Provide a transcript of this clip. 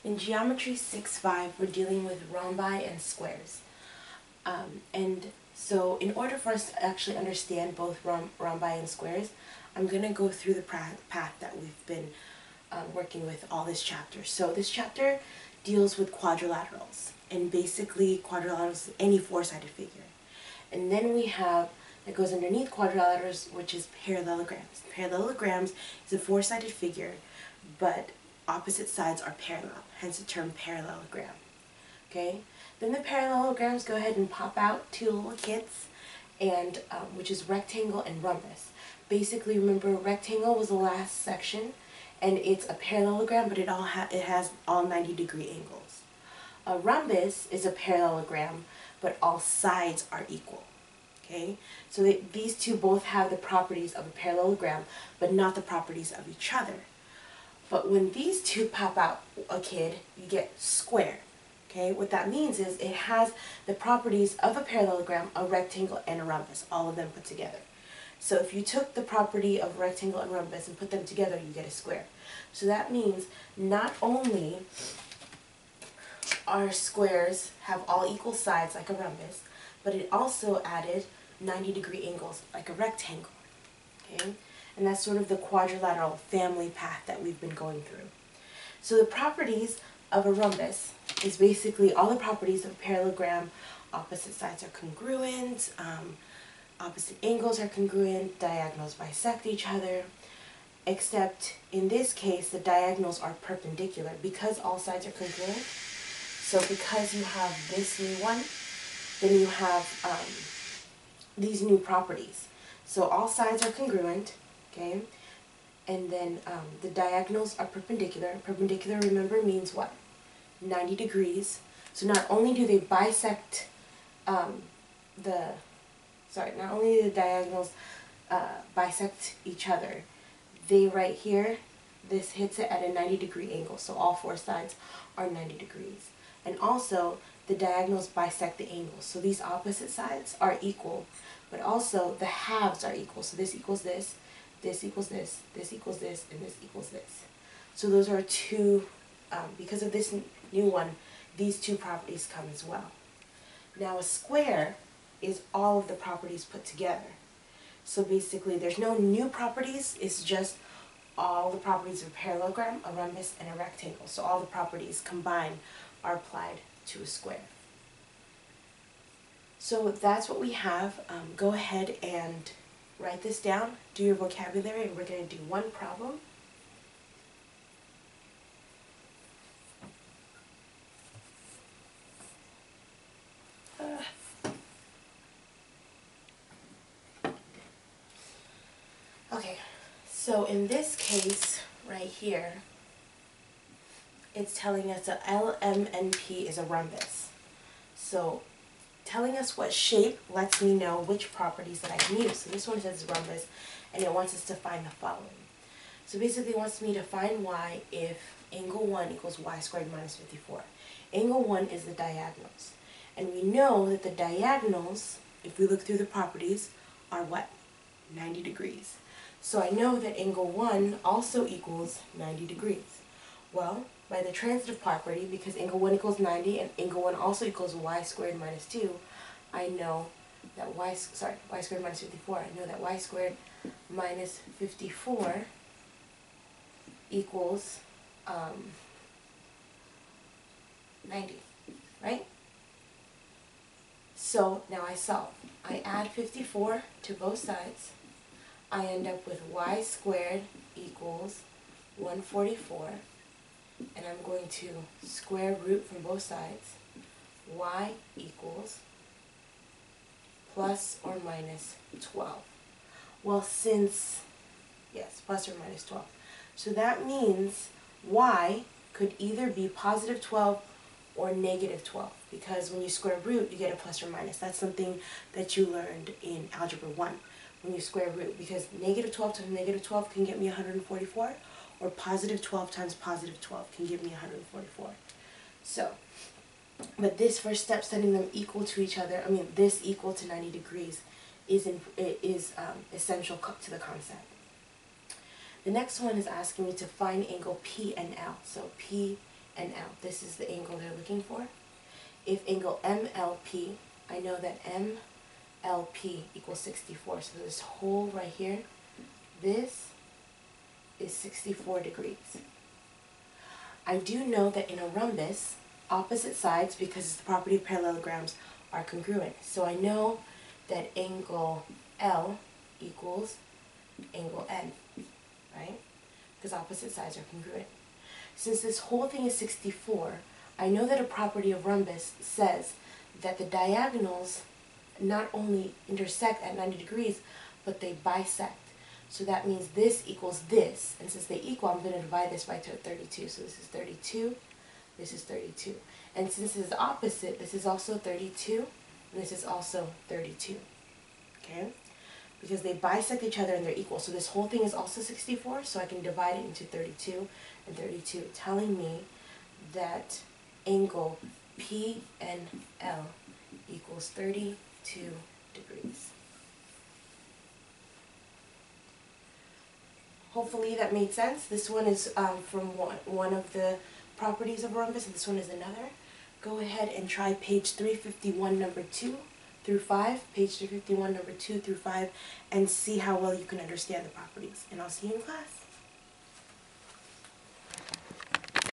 In Geometry 6.5, we're dealing with rhombi and squares. And so in order for us to actually understand both rhombi and squares, I'm going to go through the path that we've been working with all this chapter. So this chapter deals with quadrilaterals, and basically quadrilaterals is any four-sided figure. And then we have, that goes underneath quadrilaterals, which is parallelograms. Parallelograms is a four-sided figure, but opposite sides are parallel, hence the term parallelogram. Okay? Then the parallelograms go ahead and pop out two little kids, and which is rectangle and rhombus. Basically, remember, rectangle was the last section, and it's a parallelogram, but it has all 90-degree angles. A rhombus is a parallelogram, but all sides are equal. Okay, so these two both have the properties of a parallelogram, but not the properties of each other. But when these two pop out a kid, you get square. Okay, what that means is it has the properties of a parallelogram, a rectangle, and a rhombus, all of them put together. So if you took the property of rectangle and rhombus and put them together, you get a square. So that means not only our squares have all equal sides like a rhombus, but it also added 90-degree angles like a rectangle. Okay? And that's sort of the quadrilateral family path that we've been going through. So the properties of a rhombus is basically all the properties of a parallelogram. Opposite sides are congruent, opposite angles are congruent, diagonals bisect each other, except in this case the diagonals are perpendicular because all sides are congruent. So because you have this new one, then you have these new properties. So all sides are congruent, okay? And then the diagonals are perpendicular. Perpendicular, remember, means what? 90 degrees. So not only do they bisect not only do the diagonals bisect each other, they right here, this hits it at a 90-degree angle. So all four sides are 90 degrees. And also, the diagonals bisect the angles. So these opposite sides are equal, but also the halves are equal. So this equals this equals this equals this, and this equals this. So those are two, because of this new one, these two properties come as well. Now a square is all of the properties put together. So basically there's no new properties, it's just all the properties of a parallelogram, a rhombus, and a rectangle. So all the properties combined are applied to a square. So that's what we have. Go ahead and write this down, do your vocabulary, and we're going to do one problem. Okay, so in this case right here, it's telling us that LMNP is a rhombus. So telling us what shape lets me know which properties that I can use. So this one says rhombus, and it wants us to find the following. So basically it wants me to find y if angle 1 equals y squared minus 54. Angle 1 is the diagonals. And we know that the diagonals, if we look through the properties, are what? 90 degrees. So I know that angle 1 also equals 90 degrees. Well, by the transitive property, because angle 1 equals 90 and angle 1 also equals y squared minus 2, I know that y squared minus 54, I know that y squared minus 54 equals 90, right? So now I solve. I add 54 to both sides. I end up with y squared equals 144. And I'm going to square root from both sides. Y equals plus or minus 12. Well, yes, plus or minus 12. So that means y could either be positive 12 or negative 12, because when you square root, you get a plus or minus. That's something that you learned in Algebra 1, when you square root, because negative 12 times negative 12 can get me 144, or positive 12 times positive 12 can give me 144. So, but this first step, setting them equal to each other, this equal to 90 degrees, is essential to the concept. The next one is asking me to find angle P and L. So P and L. This is the angle they're looking for. If angle MLP, I know that MLP equals 64. So this whole right here, this is 64 degrees. I do know that in a rhombus, opposite sides, because it's the property of parallelograms, are congruent. So I know that angle L equals angle N, right? Because opposite sides are congruent. Since this whole thing is 64, I know that a property of rhombus says that the diagonals not only intersect at 90 degrees, but they bisect. So that means this equals this, and since they equal, I'm going to divide this by 32. So this is 32, this is 32. And since this is opposite, this is also 32, and this is also 32. Okay? Because they bisect each other and they're equal. So this whole thing is also 64, so I can divide it into 32 and 32, telling me that angle PNL equals 32 degrees. Hopefully that made sense. This one is from one of the properties of rhombus, and this one is another. Go ahead and try page 351, number 2 through 5, page 351, number 2 through 5, and see how well you can understand the properties. And I'll see you in class.